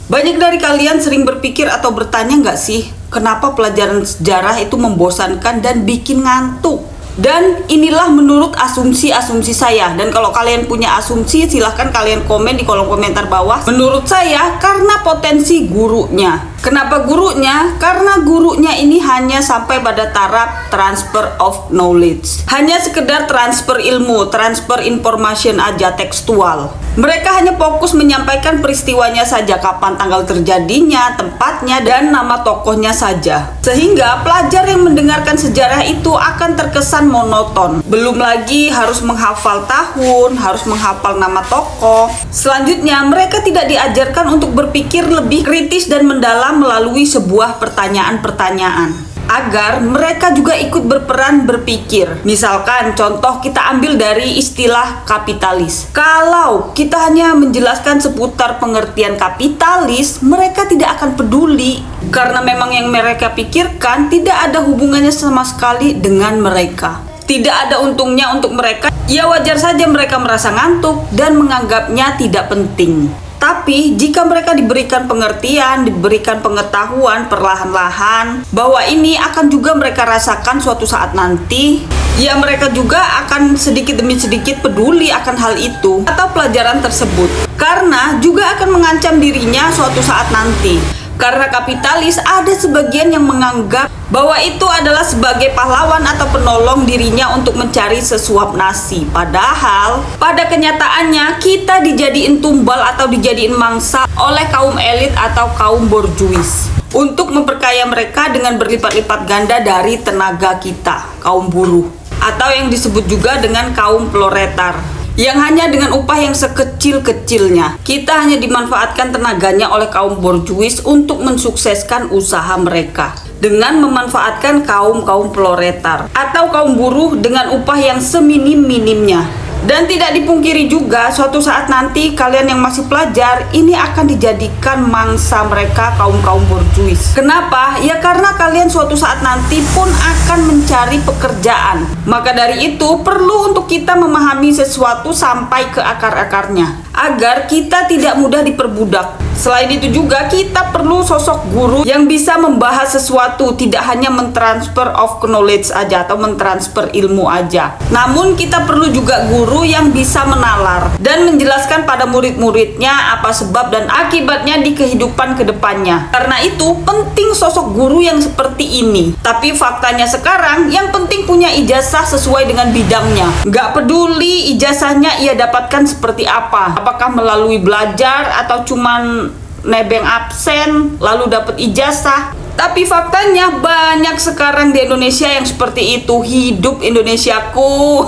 Banyak dari kalian sering berpikir atau bertanya nggak sih, kenapa pelajaran sejarah itu membosankan dan bikin ngantuk? Dan inilah menurut asumsi-asumsi saya. Dan kalau kalian punya asumsi, silahkan kalian komen di kolom komentar bawah. Menurut saya, karena potensi gurunya. Kenapa gurunya? Karena gurunya ini hanya sampai pada taraf transfer of knowledge. Hanya sekedar transfer ilmu, transfer information aja, tekstual. Mereka hanya fokus menyampaikan peristiwanya saja, kapan tanggal terjadinya, tempatnya, dan nama tokohnya saja. Sehingga pelajar yang mendengarkan sejarah itu akan terkesan monoton. Belum lagi harus menghafal tahun, harus menghafal nama tokoh. Selanjutnya, mereka tidak diajarkan untuk berpikir lebih kritis dan mendalam melalui sebuah pertanyaan-pertanyaan, agar mereka juga ikut berperan berpikir. Misalkan contoh kita ambil dari istilah kapitalis. Kalau kita hanya menjelaskan seputar pengertian kapitalis, mereka tidak akan peduli karena memang yang mereka pikirkan tidak ada hubungannya sama sekali dengan mereka. Tidak ada untungnya untuk mereka. Ya wajar saja mereka merasa ngantuk dan menganggapnya tidak penting. Tapi jika mereka diberikan pengertian, diberikan pengetahuan perlahan-lahan bahwa ini akan juga mereka rasakan suatu saat nanti, ya mereka juga akan sedikit demi sedikit peduli akan hal itu atau pelajaran tersebut. Karena juga akan mengancam dirinya suatu saat nanti. Karena kapitalis ada sebagian yang menganggap bahwa itu adalah sebagai pahlawan atau penolong dirinya untuk mencari sesuap nasi. Padahal pada kenyataannya kita dijadiin tumbal atau dijadiin mangsa oleh kaum elit atau kaum borjuis untuk memperkaya mereka dengan berlipat-lipat ganda dari tenaga kita, kaum buruh, atau yang disebut juga dengan kaum proletar, yang hanya dengan upah yang sekecil-kecilnya. Kita hanya dimanfaatkan tenaganya oleh kaum borjuis untuk mensukseskan usaha mereka dengan memanfaatkan kaum proletar atau kaum buruh dengan upah yang seminim-minimnya. Dan tidak dipungkiri juga suatu saat nanti kalian yang masih pelajar ini akan dijadikan mangsa mereka kaum borjuis. Kenapa? Ya karena kalian suatu saat nanti pun akan mencari pekerjaan. Maka dari itu perlu untuk kita memahami sesuatu sampai ke akar-akarnya agar kita tidak mudah diperbudak. Selain itu juga kita perlu sosok guru yang bisa membahas sesuatu, tidak hanya mentransfer of knowledge aja atau mentransfer ilmu aja. Namun kita perlu juga guru yang bisa menalar dan menjelaskan pada murid-muridnya apa sebab dan akibatnya di kehidupan kedepannya. Karena itu penting sosok guru yang seperti ini. Tapi faktanya sekarang yang penting punya ijazah sesuai dengan bidangnya. Nggak peduli ijazahnya ia dapatkan seperti apa. Apakah melalui belajar atau cuman nebeng absen lalu dapat ijazah. Tapi faktanya banyak sekarang di Indonesia yang seperti itu. Hidup Indonesiaku.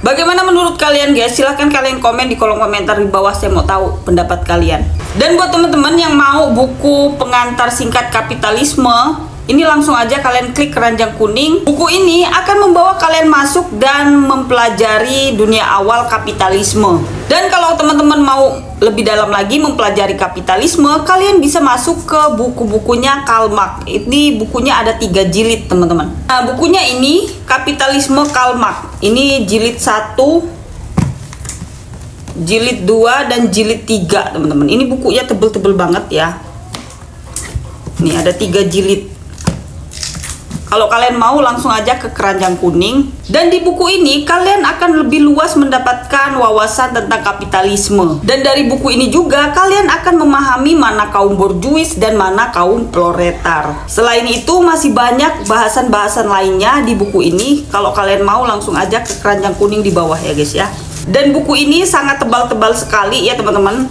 Bagaimana menurut kalian guys? Silahkan kalian komen di kolom komentar di bawah, saya mau tahu pendapat kalian. Dan buat teman-teman yang mau buku pengantar singkat kapitalisme, ini langsung aja kalian klik keranjang kuning. Buku ini akan membawa kalian masuk dan mempelajari dunia awal kapitalisme. Dan kalau teman-teman mau lebih dalam lagi mempelajari kapitalisme, kalian bisa masuk ke buku-bukunya Karl Marx. Ini bukunya ada 3 jilid teman-teman. Nah bukunya ini Kapitalisme Karl Marx. Ini jilid 1, jilid 2, dan jilid 3 teman-teman. Ini bukunya tebel-tebel banget ya. Ini ada 3 jilid. Kalau kalian mau langsung aja ke keranjang kuning. Dan di buku ini kalian akan lebih luas mendapatkan wawasan tentang kapitalisme. Dan dari buku ini juga kalian akan memahami mana kaum borjuis dan mana kaum proletar. Selain itu masih banyak bahasan-bahasan lainnya di buku ini. Kalau kalian mau langsung aja ke keranjang kuning di bawah ya guys ya. Dan buku ini sangat tebal-tebal sekali ya teman-teman.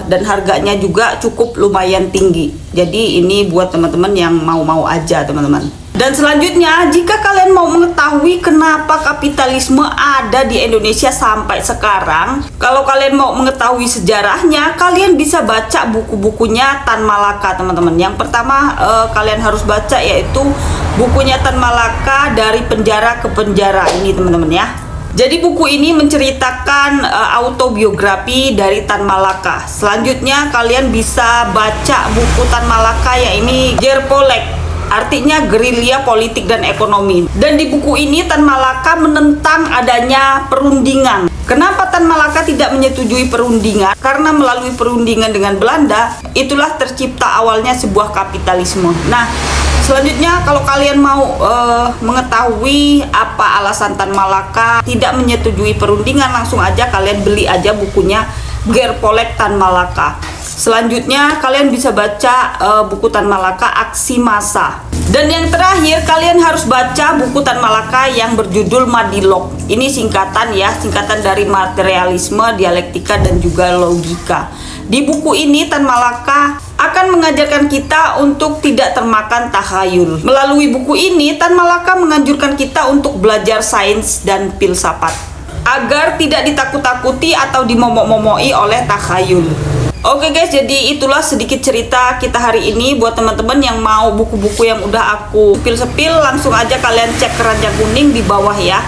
Dan harganya juga cukup lumayan tinggi. Jadi ini buat teman-teman yang mau-mau aja teman-teman. Dan selanjutnya, jika kalian mau mengetahui kenapa kapitalisme ada di Indonesia sampai sekarang, kalau kalian mau mengetahui sejarahnya, kalian bisa baca buku-bukunya Tan Malaka teman-teman. Yang pertama kalian harus baca yaitu bukunya Tan Malaka dari penjara ke penjara ini teman-teman ya. Jadi buku ini menceritakan autobiografi dari Tan Malaka. Selanjutnya kalian bisa baca buku Tan Malaka ya ini Gerpolek, artinya gerilya politik dan ekonomi. Dan di buku ini Tan Malaka menentang adanya perundingan. Kenapa Tan Malaka tidak menyetujui perundingan? Karena melalui perundingan dengan Belanda, itulah tercipta awalnya sebuah kapitalisme. Nah, selanjutnya kalau kalian mau mengetahui apa alasan Tan Malaka tidak menyetujui perundingan, langsung aja kalian beli aja bukunya Gerpolek Tan Malaka. Selanjutnya kalian bisa baca buku Tan Malaka Aksi Massa. Dan yang terakhir, kalian harus baca buku Tan Malaka yang berjudul Madilog. Ini singkatan ya, singkatan dari materialisme, dialektika, dan juga logika. Di buku ini Tan Malaka akan mengajarkan kita untuk tidak termakan takhayul. Melalui buku ini Tan Malaka menganjurkan kita untuk belajar sains dan filsafat agar tidak ditakut-takuti atau dimomok-momoki oleh takhayul. Oke guys, jadi itulah sedikit cerita kita hari ini. Buat teman-teman yang mau buku-buku yang udah aku sepil-sepil, langsung aja kalian cek keranjang kuning di bawah ya.